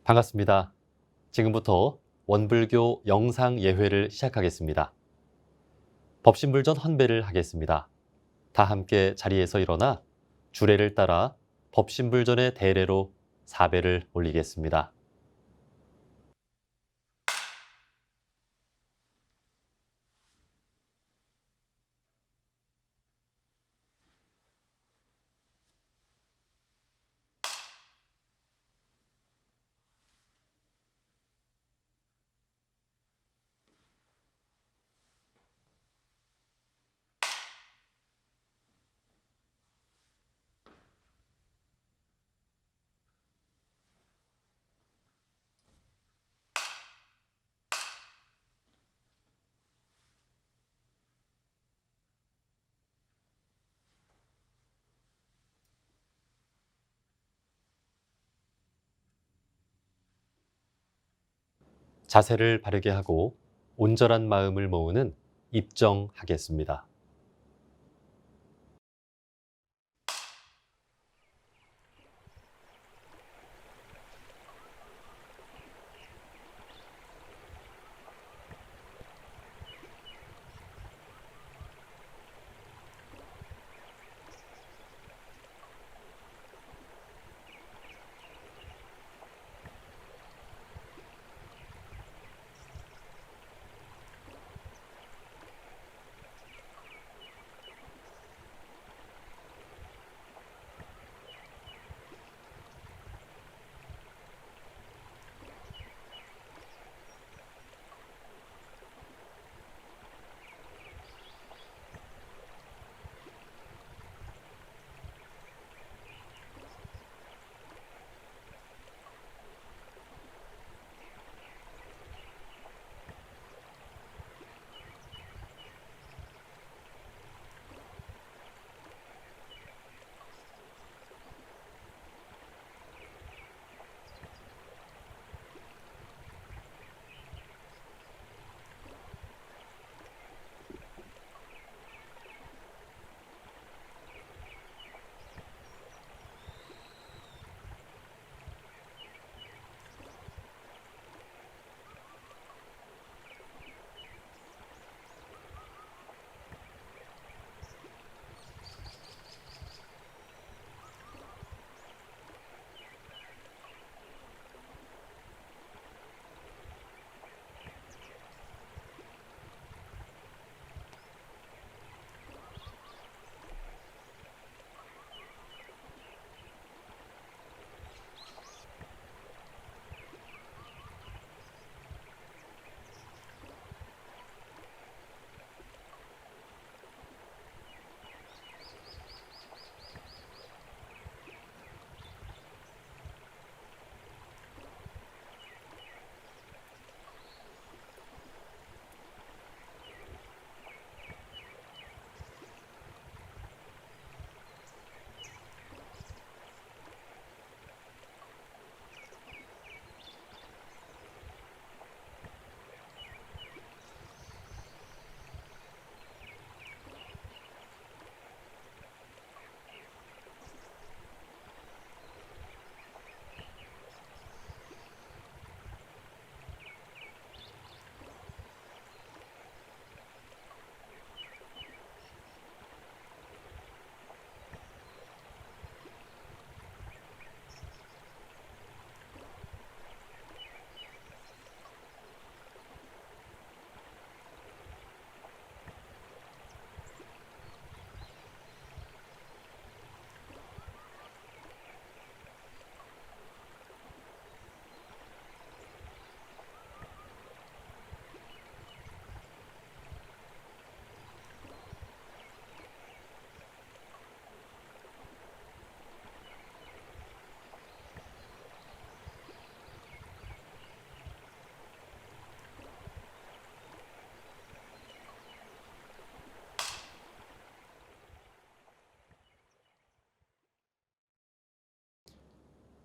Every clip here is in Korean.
반갑습니다. 지금부터 원불교 영상 예회를 시작하겠습니다. 법신불전 헌배를 하겠습니다. 다 함께 자리에서 일어나 주례를 따라 법신불전의 대례로 사배를 올리겠습니다. 자세를 바르게 하고 온전한 마음을 모으는 입정하겠습니다.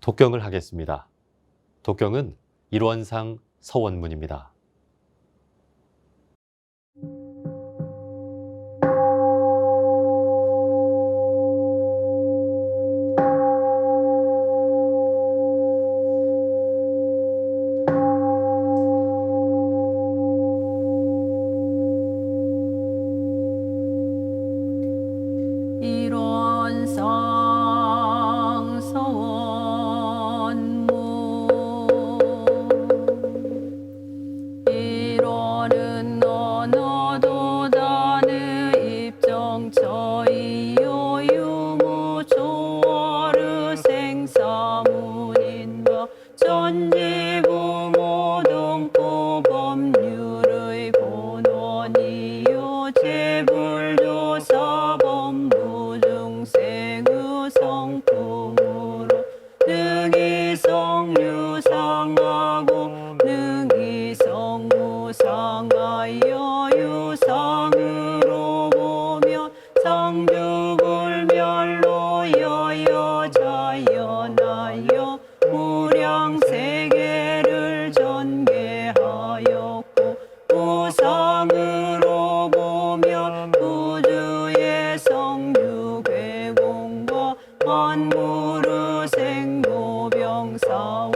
독경을 하겠습니다. 독경은 일원상 서원문입니다. 서이요 유무 초월의 생사문인과 전지부모 등포 법률의 본원이요 재불조사 법무 중생의 성품으로 능이성유상하고 능이성무상하여 유상으로 보면 상주불 멸로여여 자연하여 무량세계를 전개하였고 우상으로 보면 우주의 성유괴공과 만물의 생로병사와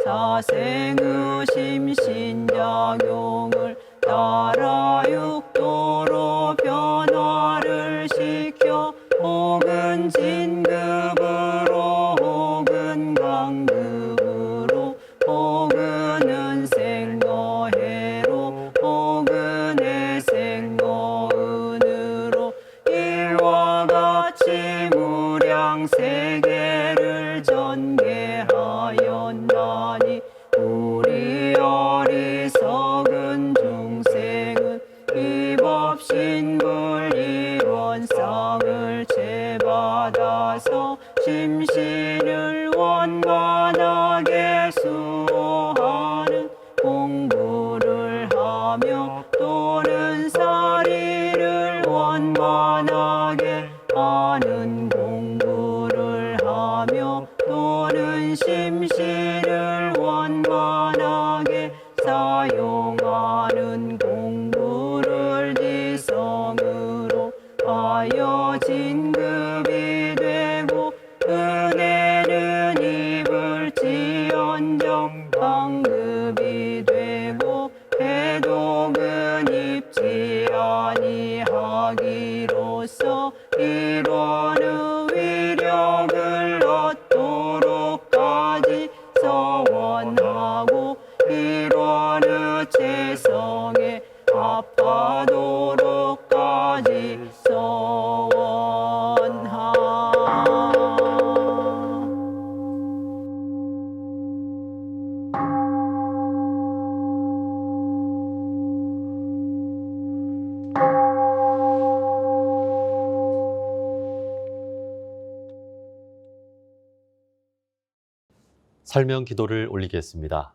사생의 심신작용을 따라 육도로 변화를 시켜 혹은 진급으로 혹은 강급으로 혹은 은생거해로 혹은 해생거은으로 일과 같이 무량세계를 전개하였나니 우리 어리석은 중생은 이 법신불일원상을 제받아서 심신을 원만하게 수호하는 공부를 하며 또는 사리를 원만하게 하는 공부를 하며 또는 심신을 원만하게 사용하는 공부를 지성으로 하여 진급이 되고 은혜는 입을지언정 강급이 되고 해독은 입지 아니하기로써 일원의 위력을 얻도록까지 서원하고 일원의 재성에 합하도록까지 서원하. 설명 기도를 올리겠습니다.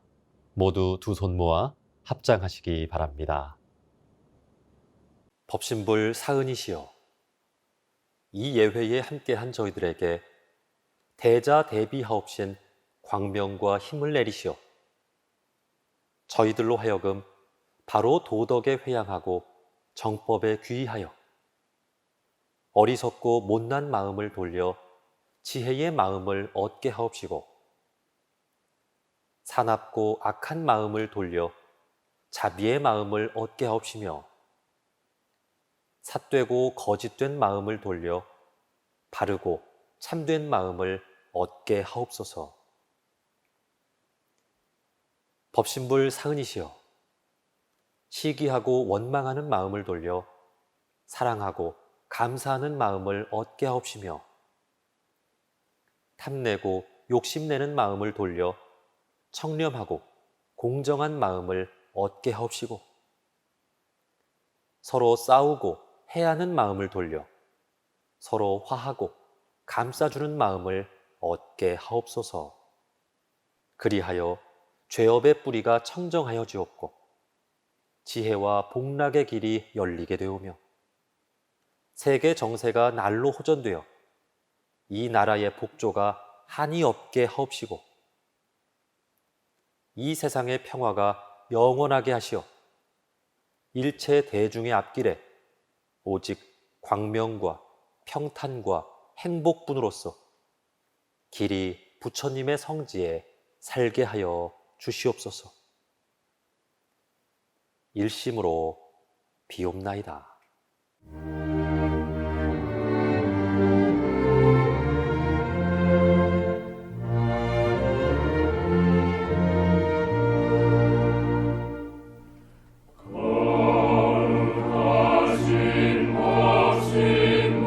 모두 두 손 모아 합장하시기 바랍니다. 법신불 사은이시여, 이 예회에 함께한 저희들에게 대자 대비하옵신 광명과 힘을 내리시어 저희들로 하여금 바로 도덕에 회양하고 정법에 귀의하여 어리석고 못난 마음을 돌려 지혜의 마음을 얻게 하옵시고 사납고 악한 마음을 돌려 자비의 마음을 얻게 하옵시며 삿되고 거짓된 마음을 돌려 바르고 참된 마음을 얻게 하옵소서. 법신불 사은이시여, 시기하고 원망하는 마음을 돌려 사랑하고 감사하는 마음을 얻게 하옵시며 탐내고 욕심내는 마음을 돌려 청렴하고 공정한 마음을 얻게 하옵시고 서로 싸우고 해하는 마음을 돌려 서로 화하고 감싸주는 마음을 얻게 하옵소서. 그리하여 죄업의 뿌리가 청정하여 지옵고 지혜와 복락의 길이 열리게 되오며 세계 정세가 날로 호전되어 이 나라의 복조가 한이 없게 하옵시고 이 세상의 평화가 영원하게 하시어 일체 대중의 앞길에 오직 광명과 평탄과 행복분으로서 길이 부처님의 성지에 살게 하여 주시옵소서. 일심으로 비옵나이다. 거룩하신 법신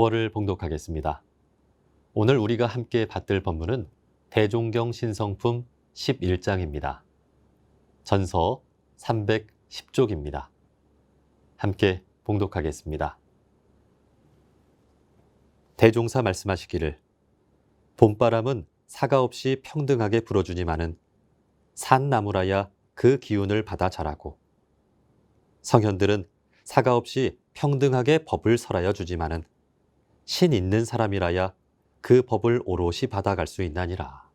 국어를 봉독하겠습니다. 오늘 우리가 함께 받들 본문은 대종경 신성품 11장입니다. 전서 310쪽입니다. 함께 봉독하겠습니다. 대종사 말씀하시기를 봄바람은 사가 없이 평등하게 불어주니마는 산나무라야 그 기운을 받아 자라고 성현들은 사가 없이 평등하게 법을 설하여 주지마는 신 있는 사람이라야 그 법을 오롯이 받아갈 수 있나니라.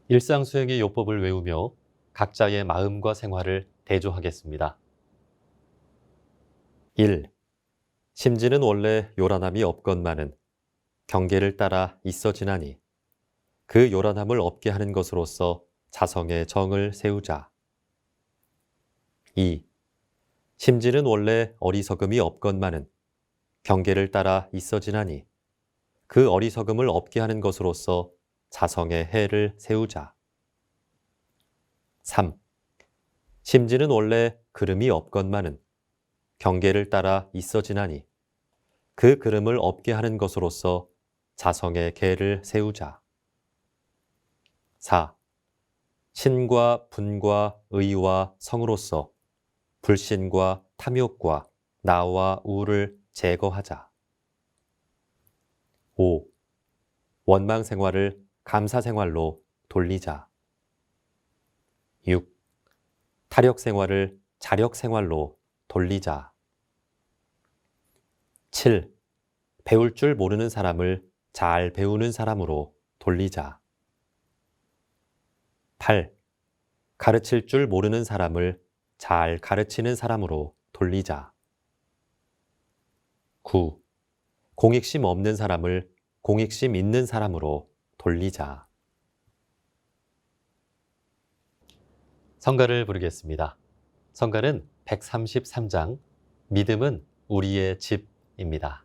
일상 수행의 요법을 외우며 각자의 마음과 생활을 대조하겠습니다. 1. 심지는 원래 요란함이 없건만은 경계를 따라 있어지나니 그 요란함을 없게 하는 것으로서 자성의 정을 세우자. 2. 심지는 원래 어리석음이 없건만은 경계를 따라 있어지나니 그 어리석음을 없게 하는 것으로서 자성의 해를 세우자. 3. 심지는 원래 그름이 없건만은 경계를 따라 있어지나니 그 그름을 없게 하는 것으로서 자성의 계를 세우자. 4. 신과 분과 의와 성으로서 불신과 탐욕과 나와 우를 제거하자. 5. 원망 생활을 감사 생활로 돌리자. 6. 타력 생활을 자력 생활로 돌리자. 7. 배울 줄 모르는 사람을 잘 배우는 사람으로 돌리자. 8. 가르칠 줄 모르는 사람을 잘 가르치는 사람으로 돌리자. 9. 공익심 없는 사람을 공익심 있는 사람으로 돌리자. 성가를 부르겠습니다. 성가는 133장, 믿음은 우리의 집입니다.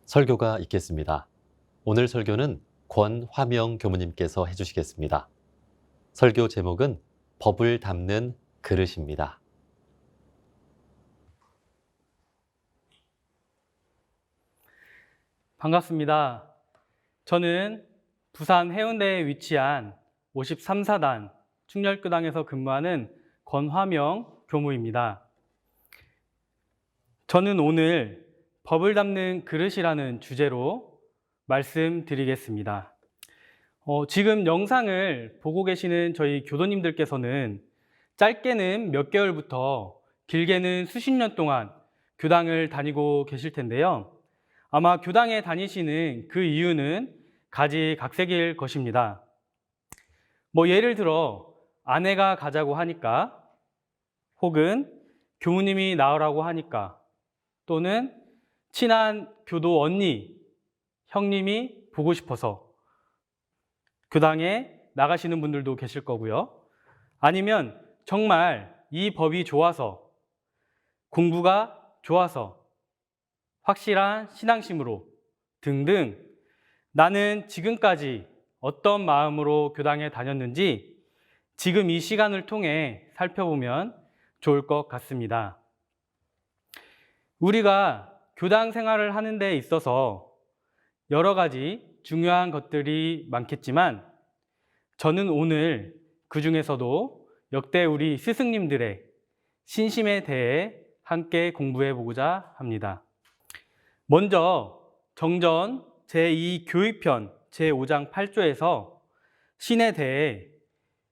설교가 있겠습니다. 오늘 설교는 권화명 교무님께서 해주시겠습니다. 설교 제목은 법을 담는 그릇입니다. 반갑습니다. 저는 부산 해운대에 위치한 53사단 충렬교당에서 근무하는 권화명 교무입니다. 저는 오늘 법을 담는 그릇이라는 주제로 말씀드리겠습니다. 지금 영상을 보고 계시는 저희 교도님들께서는 짧게는 몇 개월부터 길게는 수십 년 동안 교당을 다니고 계실 텐데요. 아마 교당에 다니시는 그 이유는 가지각색일 것입니다. 예를 들어 아내가 가자고 하니까, 혹은 교무님이 나오라고 하니까, 또는 친한 교도 언니, 형님이 보고 싶어서 교당에 나가시는 분들도 계실 거고요. 아니면 정말 이 법이 좋아서, 공부가 좋아서, 확실한 신앙심으로 등등 나는 지금까지 어떤 마음으로 교당에 다녔는지 지금 이 시간을 통해 살펴보면 좋을 것 같습니다. 우리가 교당 생활을 하는 데 있어서 여러 가지 중요한 것들이 많겠지만 저는 오늘 그 중에서도 역대 우리 스승님들의 신심에 대해 함께 공부해 보고자 합니다. 먼저 정전 제2교육편 제5장 8조에서 신에 대해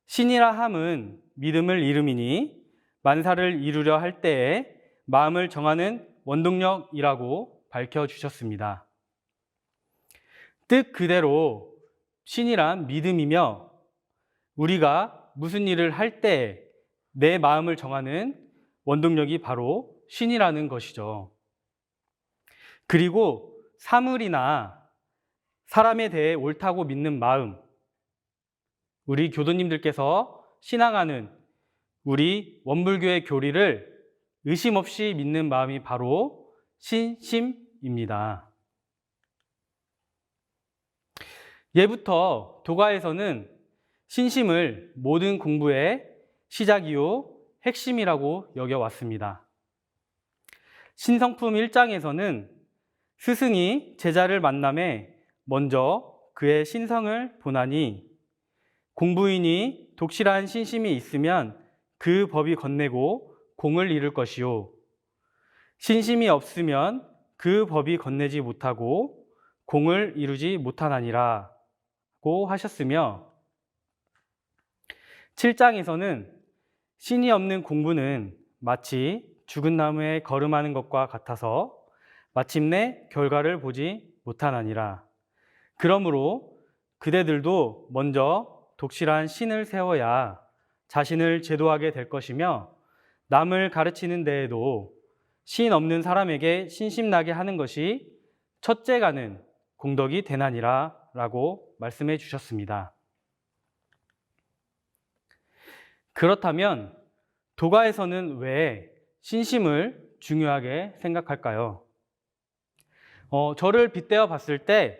신이라 함은 믿음을 이름이니 만사를 이루려 할 때에 마음을 정하는 원동력이라고 밝혀주셨습니다. 뜻 그대로 신이란 믿음이며 우리가 무슨 일을 할 때 내 마음을 정하는 원동력이 바로 신이라는 것이죠. 그리고 사물이나 사람에 대해 옳다고 믿는 마음, 우리 교도님들께서 신앙하는 우리 원불교의 교리를 의심 없이 믿는 마음이 바로 신심입니다. 예부터 도가에서는 신심을 모든 공부의 시작이요 핵심이라고 여겨왔습니다. 신성품 1장에서는 스승이 제자를 만남에 먼저 그의 신성을 보나니 공부인이 독실한 신심이 있으면 그 법이 건네고 공을 이룰 것이요 신심이 없으면 그 법이 건네지 못하고 공을 이루지 못하나니라 고 하셨으며 7장에서는 신이 없는 공부는 마치 죽은 나무에 걸음하는 것과 같아서 마침내 결과를 보지 못하나니라. 그러므로 그대들도 먼저 독실한 신을 세워야 자신을 제도하게 될 것이며 남을 가르치는 데에도 신 없는 사람에게 신심나게 하는 것이 첫째 가는 공덕이 되나니라 라고 말씀해 주셨습니다. 그렇다면 도가에서는 왜 신심을 중요하게 생각할까요? 저를 빗대어 봤을 때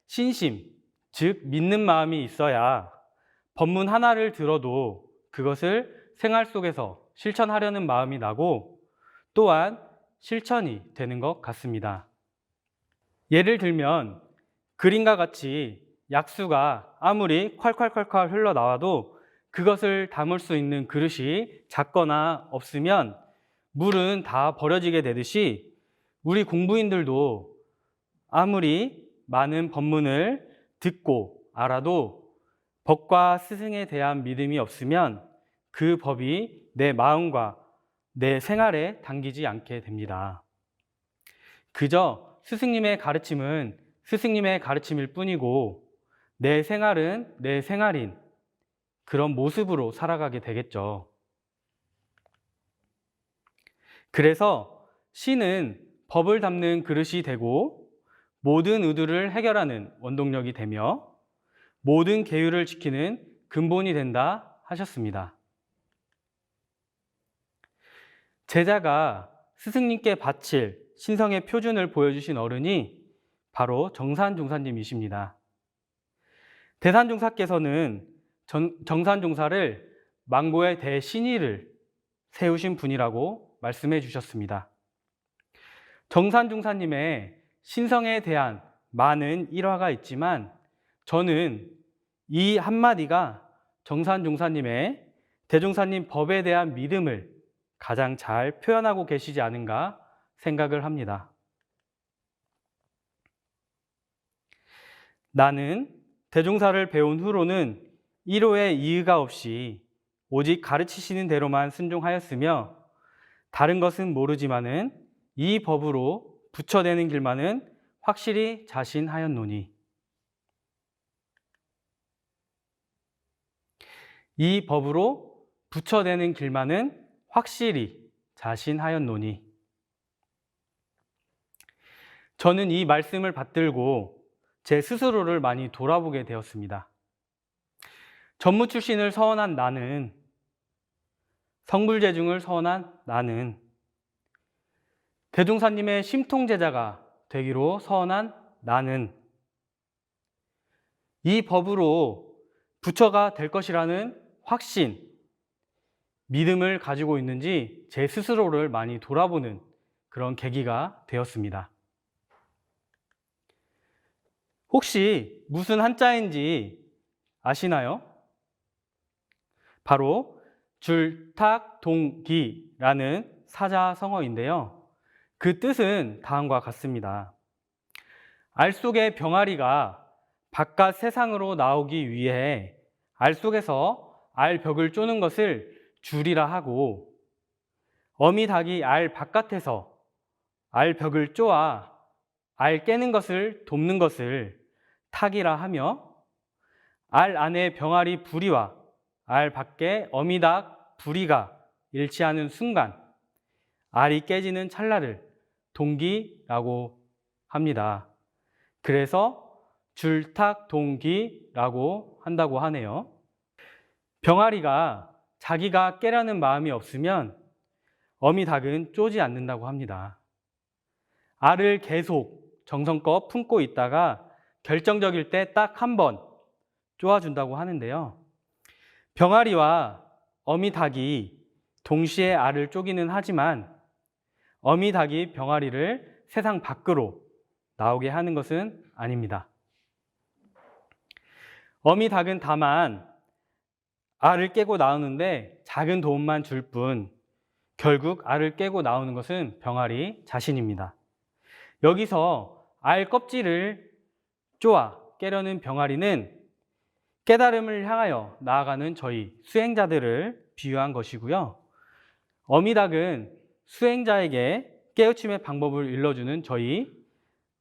신심, 즉 믿는 마음이 있어야 법문 하나를 들어도 그것을 생활 속에서 실천하려는 마음이 나고 또한 실천이 되는 것 같습니다. 예를 들면 그림과 같이 약수가 아무리 콸콸콸콸 흘러나와도 그것을 담을 수 있는 그릇이 작거나 없으면 물은 다 버려지게 되듯이 우리 공부인들도 아무리 많은 법문을 듣고 알아도 법과 스승에 대한 믿음이 없으면 그 법이 내 마음과 내 생활에 담기지 않게 됩니다. 그저 스승님의 가르침은 스승님의 가르침일 뿐이고 내 생활은 내 생활인 그런 모습으로 살아가게 되겠죠. 그래서 신은 법을 담는 그릇이 되고 모든 의도를 해결하는 원동력이 되며 모든 계율을 지키는 근본이 된다 하셨습니다. 제자가 스승님께 바칠 신성의 표준을 보여주신 어른이 바로 정산종사님이십니다. 대산종사께서는 정산종사를 망고의 대신의를 세우신 분이라고 말씀해 주셨습니다. 정산종사님의 신성에 대한 많은 일화가 있지만 저는 이 한마디가 정산종사님의 대종사님 법에 대한 믿음을 가장 잘 표현하고 계시지 않은가 생각을 합니다. 나는 대종사를 배운 후로는 1호의 이의가 없이 오직 가르치시는 대로만 순종하였으며 다른 것은 모르지만은 이 법으로 부처되는 길만은 확실히 자신하였노니 이 법으로 부처되는 길만은 확실히 자신하였노니 저는 이 말씀을 받들고 제 스스로를 많이 돌아보게 되었습니다. 전무 출신을 서원한 나는, 성불재중을 서원한 나는, 대종사님의 심통제자가 되기로 서원한 나는 이 법으로 부처가 될 것이라는 확신, 믿음을 가지고 있는지 제 스스로를 많이 돌아보는 그런 계기가 되었습니다. 혹시 무슨 한자인지 아시나요? 바로 줄탁동기라는 사자성어인데요. 그 뜻은 다음과 같습니다. 알 속의 병아리가 바깥 세상으로 나오기 위해 알 속에서 알벽을 쪼는 것을 줄이라 하고 어미닭이 알 바깥에서 알벽을 쪼아 알 깨는 것을 돕는 것을 탁이라 하며 알 안에 병아리 부리와 알 밖에 어미닭 부리가 일치하는 순간 알이 깨지는 찰나를 동기라고 합니다. 그래서 줄탁동기라고 한다고 하네요. 병아리가 자기가 깨려는 마음이 없으면 어미닭은 쪼지 않는다고 합니다. 알을 계속 정성껏 품고 있다가 결정적일 때 딱 한 번 쪼아준다고 하는데요. 병아리와 어미닭이 동시에 알을 쪼기는 하지만 어미닭이 병아리를 세상 밖으로 나오게 하는 것은 아닙니다. 어미닭은 다만 알을 깨고 나오는데 작은 도움만 줄 뿐 결국 알을 깨고 나오는 것은 병아리 자신입니다. 여기서 알 껍질을 쪼아 깨려는 병아리는 깨달음을 향하여 나아가는 저희 수행자들을 비유한 것이고요. 어미닭은 수행자에게 깨우침의 방법을 일러주는 저희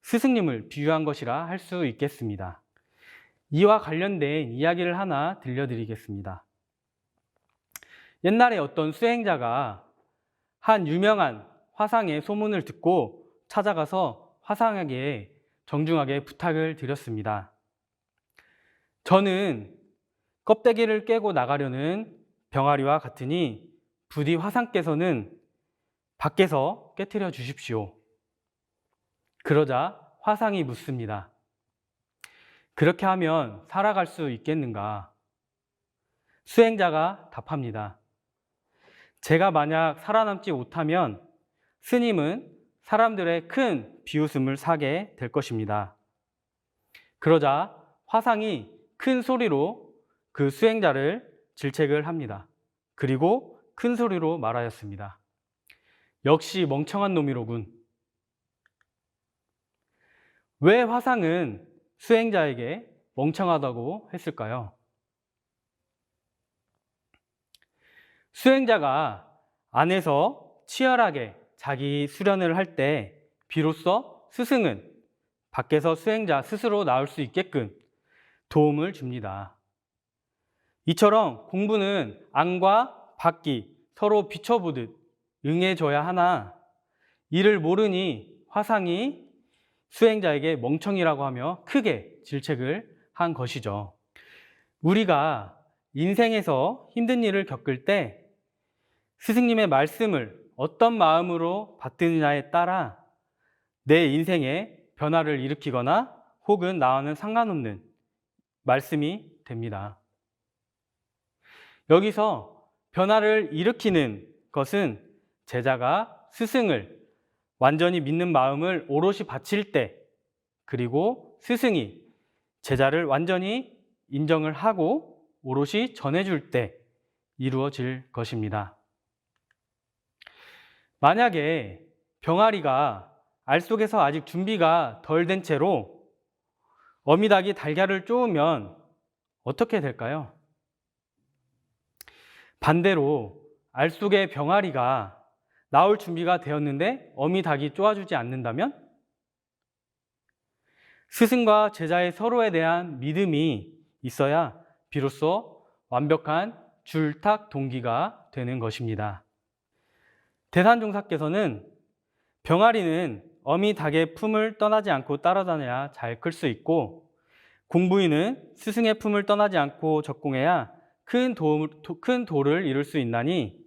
스승님을 비유한 것이라 할 수 있겠습니다. 이와 관련된 이야기를 하나 들려드리겠습니다. 옛날에 어떤 수행자가 한 유명한 화상의 소문을 듣고 찾아가서 화상에게 정중하게 부탁을 드렸습니다. 저는 껍데기를 깨고 나가려는 병아리와 같으니 부디 화상께서는 밖에서 깨트려 주십시오. 그러자 화상이 묻습니다. 그렇게 하면 살아갈 수 있겠는가? 수행자가 답합니다. 제가 만약 살아남지 못하면 스님은 사람들의 큰 비웃음을 사게 될 것입니다. 그러자 화상이 큰 소리로 그 수행자를 질책을 합니다. 그리고 큰 소리로 말하였습니다. 역시 멍청한 놈이로군. 왜 화상은 수행자에게 멍청하다고 했을까요? 수행자가 안에서 치열하게 자기 수련을 할 때 비로소 스승은 밖에서 수행자 스스로 나올 수 있게끔 도움을 줍니다. 이처럼 공부는 안과 밖이 서로 비춰보듯 응해줘야 하나 이를 모르니 화상이 수행자에게 멍청이라고 하며 크게 질책을 한 것이죠. 우리가 인생에서 힘든 일을 겪을 때 스승님의 말씀을 어떤 마음으로 받드느냐에 따라 내 인생의 변화를 일으키거나 혹은 나와는 상관없는 말씀이 됩니다. 여기서 변화를 일으키는 것은 제자가 스승을 완전히 믿는 마음을 오롯이 바칠 때, 그리고 스승이 제자를 완전히 인정을 하고 오롯이 전해줄 때 이루어질 것입니다. 만약에 병아리가 알 속에서 아직 준비가 덜 된 채로 어미닭이 달걀을 쪼으면 어떻게 될까요? 반대로 알 속의 병아리가 나올 준비가 되었는데 어미닭이 쪼아주지 않는다면 스승과 제자의 서로에 대한 믿음이 있어야 비로소 완벽한 줄탁 동기가 되는 것입니다. 대산종사께서는 병아리는 어미 닭의 품을 떠나지 않고 따라다녀야 잘 클 수 있고 공부인은 스승의 품을 떠나지 않고 적공해야 큰 도를 이룰 수 있나니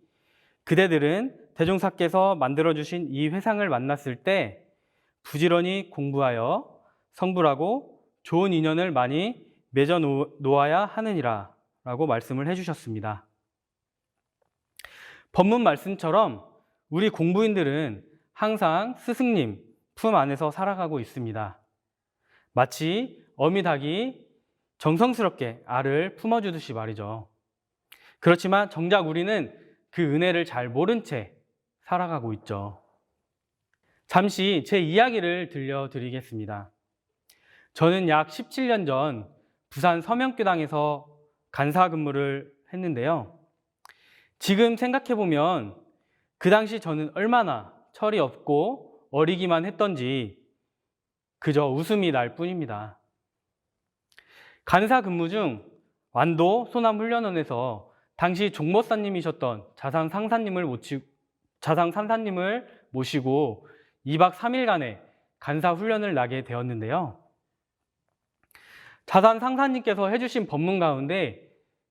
그대들은 대종사께서 만들어주신 이 회상을 만났을 때 부지런히 공부하여 성불하고 좋은 인연을 많이 맺어 놓아야 하느니라 라고 말씀을 해주셨습니다. 법문 말씀처럼 우리 공부인들은 항상 스승님 품 안에서 살아가고 있습니다. 마치 어미닭이 정성스럽게 알을 품어주듯이 말이죠. 그렇지만 정작 우리는 그 은혜를 잘 모른 채 살아가고 있죠. 잠시 제 이야기를 들려드리겠습니다. 저는 약 17년 전 부산 서명교당에서 간사 근무를 했는데요. 지금 생각해보면 그 당시 저는 얼마나 철이 없고 어리기만 했던지 그저 웃음이 날 뿐입니다. 간사 근무 중 완도 소남훈련원에서 당시 종모사님이셨던 자상 상사님을 모시고 2박 3일간의 간사 훈련을 나게 되었는데요. 자산 상사님께서 해주신 법문 가운데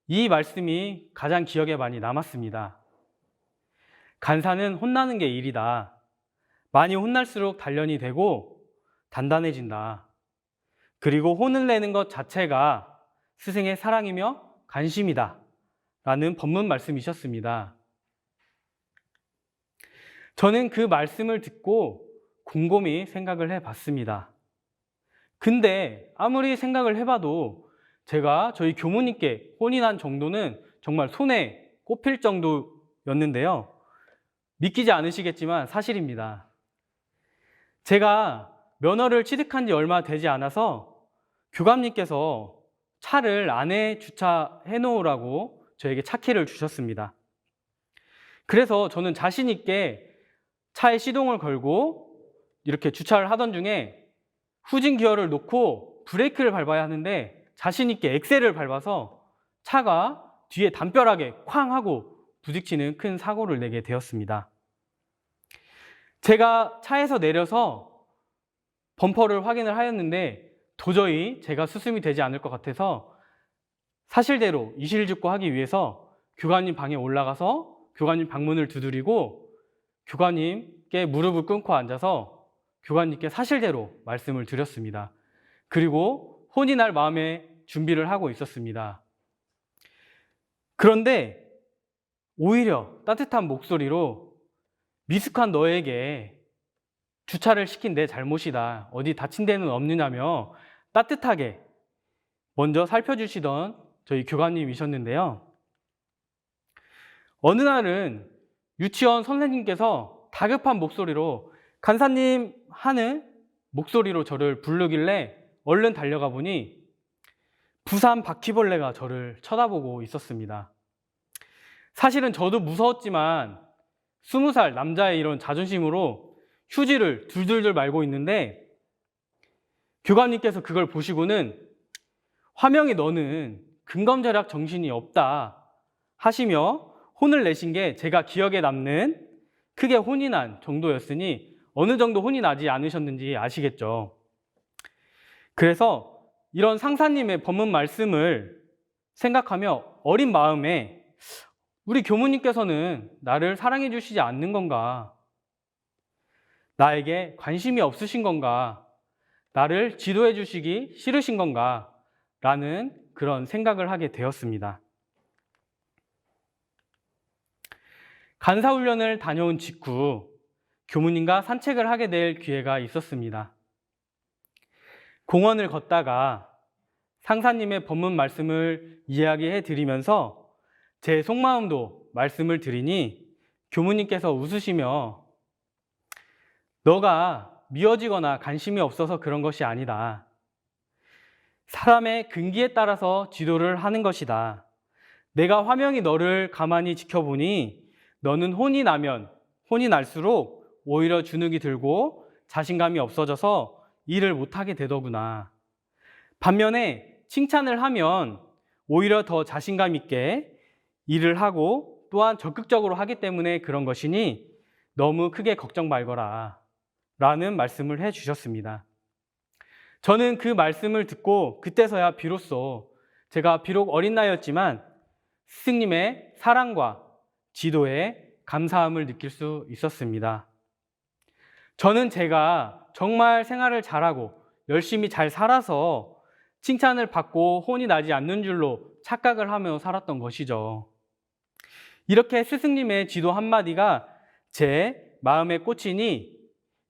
이 말씀이 가장 기억에 많이 남았습니다. 간사는 혼나는 게 일이다. 많이 혼날수록 단련이 되고 단단해진다. 그리고 혼을 내는 것 자체가 스승의 사랑이며 관심이다. 라는 법문 말씀이셨습니다. 저는 그 말씀을 듣고 곰곰이 생각을 해봤습니다. 근데 아무리 생각을 해봐도 제가 저희 교무님께 혼이 난 정도는 정말 손에 꼽힐 정도였는데요. 믿기지 않으시겠지만 사실입니다. 제가 면허를 취득한 지 얼마 되지 않아서 교감님께서 차를 안에 주차해 놓으라고 저에게 차키를 주셨습니다. 그래서 저는 자신 있게 차에 시동을 걸고 이렇게 주차를 하던 중에 후진 기어를 놓고 브레이크를 밟아야 하는데 자신 있게 엑셀을 밟아서 차가 뒤에 담벼락에 쾅 하고 부딪히는 큰 사고를 내게 되었습니다. 제가 차에서 내려서 범퍼를 확인을 하였는데 도저히 제가 수습이 되지 않을 것 같아서 사실대로 이실직고하기 위해서 교관님 방에 올라가서 교관님 방문을 두드리고 교관님께 무릎을 꿇고 앉아서 교관님께 사실대로 말씀을 드렸습니다. 그리고 혼이 날 마음에 준비를 하고 있었습니다. 그런데 오히려 따뜻한 목소리로 미숙한 너에게 주차를 시킨 내 잘못이다. 어디 다친 데는 없느냐며 따뜻하게 먼저 살펴주시던 저희 교관님이셨는데요. 어느 날은 유치원 선생님께서 다급한 목소리로 간사님 하는 목소리로 저를 부르길래 얼른 달려가 보니 부산 바퀴벌레가 저를 쳐다보고 있었습니다. 사실은 저도 무서웠지만 20살 남자의 이런 자존심으로 휴지를 둘둘둘 말고 있는데 교관님께서 그걸 보시고는 화명이 너는 근검절약 정신이 없다 하시며 혼을 내신 게 제가 기억에 남는 크게 혼이 난 정도였으니 어느 정도 혼이 나지 않으셨는지 아시겠죠. 그래서 이런 상사님의 법문 말씀을 생각하며 어린 마음에 우리 교무님께서는 나를 사랑해 주시지 않는 건가? 나에게 관심이 없으신 건가? 나를 지도해 주시기 싫으신 건가? 라는 그런 생각을 하게 되었습니다. 간사훈련을 다녀온 직후 교무님과 산책을 하게 될 기회가 있었습니다. 공원을 걷다가 상사님의 법문 말씀을 이야기해 드리면서 제 속마음도 말씀을 드리니 교무님께서 웃으시며 너가 미워지거나 관심이 없어서 그런 것이 아니다. 사람의 근기에 따라서 지도를 하는 것이다. 내가 화명히 너를 가만히 지켜보니 너는 혼이 나면 혼이 날수록 오히려 주눅이 들고 자신감이 없어져서 일을 못하게 되더구나. 반면에 칭찬을 하면 오히려 더 자신감 있게 일을 하고 또한 적극적으로 하기 때문에 그런 것이니 너무 크게 걱정 말거라 라는 말씀을 해 주셨습니다. 저는 그 말씀을 듣고 그때서야 비로소 제가 비록 어린 나이였지만 스승님의 사랑과 지도에 감사함을 느낄 수 있었습니다. 저는 제가 정말 생활을 잘하고 열심히 잘 살아서 칭찬을 받고 혼이 나지 않는 줄로 착각을 하며 살았던 것이죠. 이렇게 스승님의 지도 한마디가 제 마음에 꽂히니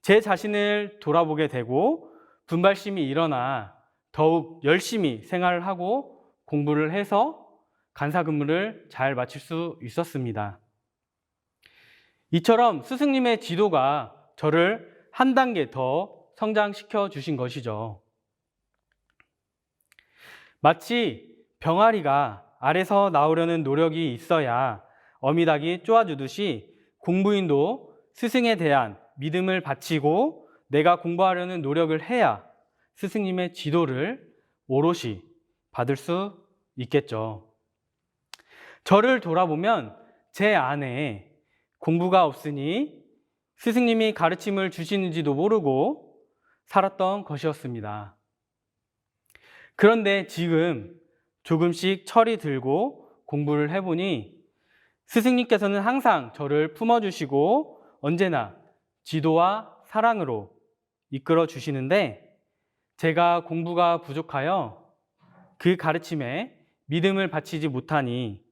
제 자신을 돌아보게 되고 분발심이 일어나 더욱 열심히 생활을 하고 공부를 해서 간사 근무를 잘 마칠 수 있었습니다. 이처럼 스승님의 지도가 저를 한 단계 더 성장시켜 주신 것이죠. 마치 병아리가 알에서 나오려는 노력이 있어야 어미닭이 쪼아주듯이 공부인도 스승에 대한 믿음을 바치고 내가 공부하려는 노력을 해야 스승님의 지도를 오롯이 받을 수 있겠죠. 저를 돌아보면 제 안에 공부가 없으니 스승님이 가르침을 주시는지도 모르고 살았던 것이었습니다. 그런데 지금 조금씩 철이 들고 공부를 해보니 스승님께서는 항상 저를 품어주시고 언제나 지도와 사랑으로 이끌어 주시는데 제가 공부가 부족하여 그 가르침에 믿음을 바치지 못하니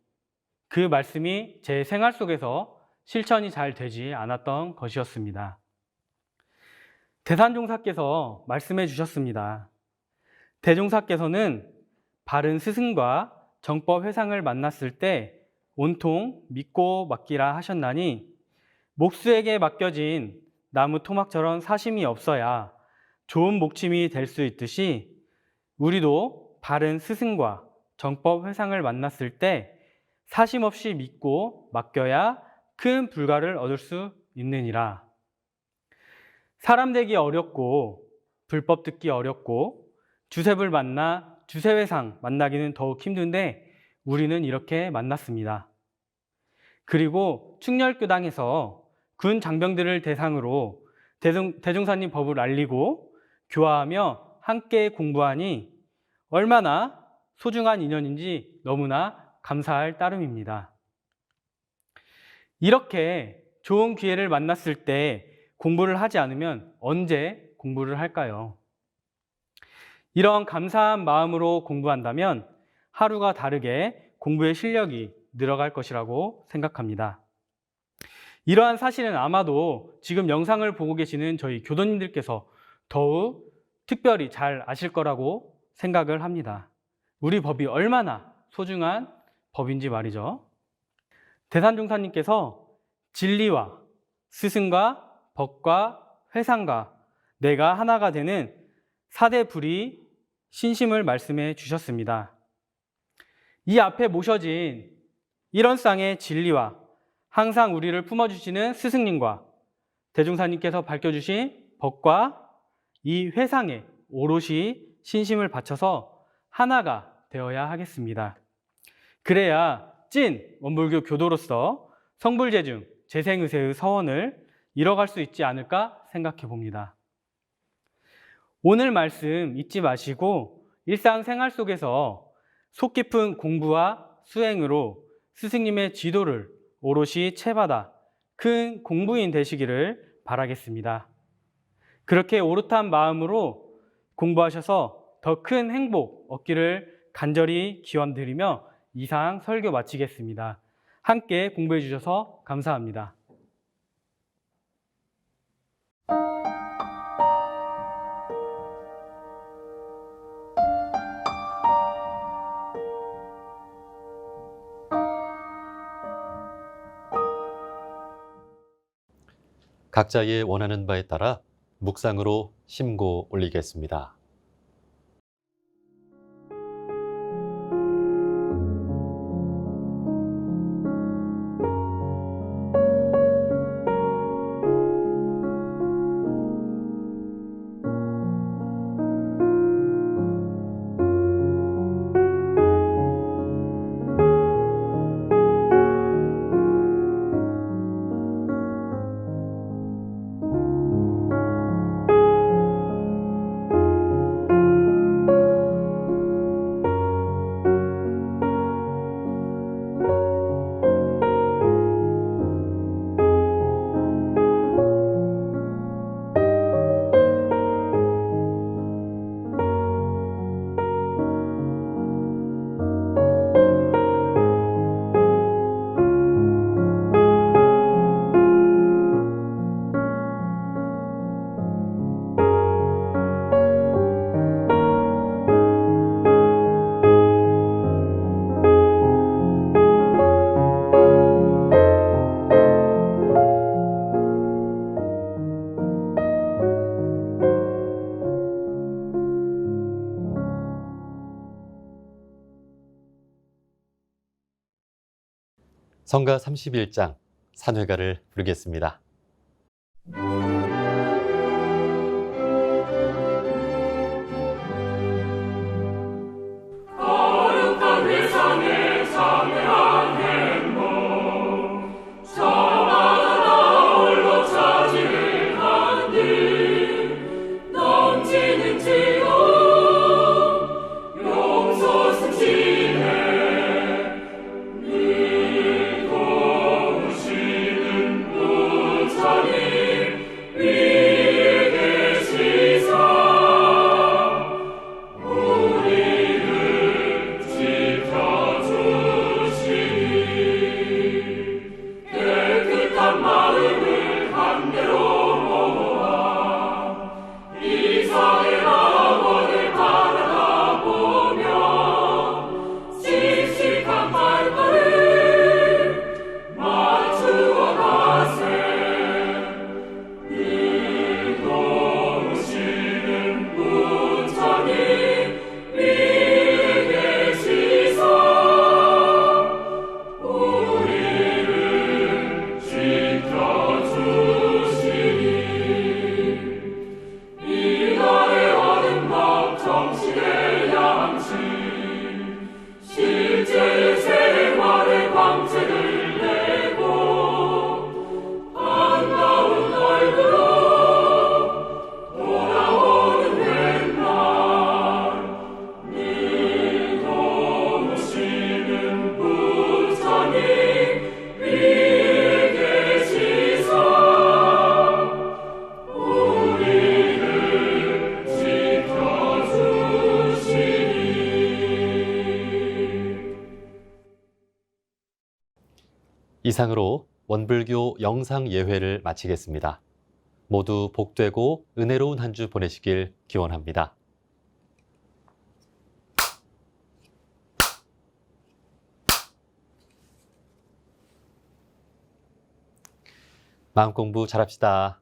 그 말씀이 제 생활 속에서 실천이 잘 되지 않았던 것이었습니다. 대산종사께서 말씀해 주셨습니다. 대종사께서는 바른 스승과 정법 회상을 만났을 때 온통 믿고 맡기라 하셨나니 목수에게 맡겨진 나무 토막처럼 사심이 없어야 좋은 목침이 될 수 있듯이 우리도 바른 스승과 정법 회상을 만났을 때 사심 없이 믿고 맡겨야 큰 불가를 얻을 수 있느니라. 사람 되기 어렵고 불법 듣기 어렵고 주셉을 만나 주세회상 만나기는 더욱 힘든데 우리는 이렇게 만났습니다. 그리고 충렬교당에서 군 장병들을 대상으로 대종사님 법을 알리고 교화하며 함께 공부하니 얼마나 소중한 인연인지 너무나 감사할 따름입니다. 이렇게 좋은 기회를 만났을 때 공부를 하지 않으면 언제 공부를 할까요? 이런 감사한 마음으로 공부한다면 하루가 다르게 공부의 실력이 늘어갈 것이라고 생각합니다. 이러한 사실은 아마도 지금 영상을 보고 계시는 저희 교도님들께서 더욱 특별히 잘 아실 거라고 생각을 합니다. 우리 법이 얼마나 소중한 법인지 말이죠. 대산종사님께서 진리와 스승과 법과 회상과 내가 하나가 되는 사대불의 신심을 말씀해 주셨습니다. 이 앞에 모셔진 이런 쌍의 진리와 항상 우리를 품어주시는 스승님과 대종사님께서 밝혀주신 법과 이 회상에 오롯이 신심을 바쳐서 하나가 되어야 하겠습니다. 그래야 찐 원불교 교도로서 성불재중 재생의세의 서원을 이뤄갈 수 있지 않을까 생각해 봅니다. 오늘 말씀 잊지 마시고 일상생활 속에서 속 깊은 공부와 수행으로 스승님의 지도를 오롯이 채받아 큰 공부인 되시기를 바라겠습니다. 그렇게 오롯한 마음으로 공부하셔서 더 큰 행복 얻기를 간절히 기원드리며 이상 설교 마치겠습니다. 함께 공부해 주셔서 감사합니다. 각자의 원하는 바에 따라 묵상으로 심고 올리겠습니다. 성가 31장 산회가를 부르겠습니다. 거룩한 회상에 참여한 행복 저마다 홀로 차지를 한뒤 넘치는 즐거움 용서 승진해 이상으로 원불교 영상 예회를 마치겠습니다. 모두 복되고 은혜로운 한 주 보내시길 기원합니다. 마음 공부 잘합시다.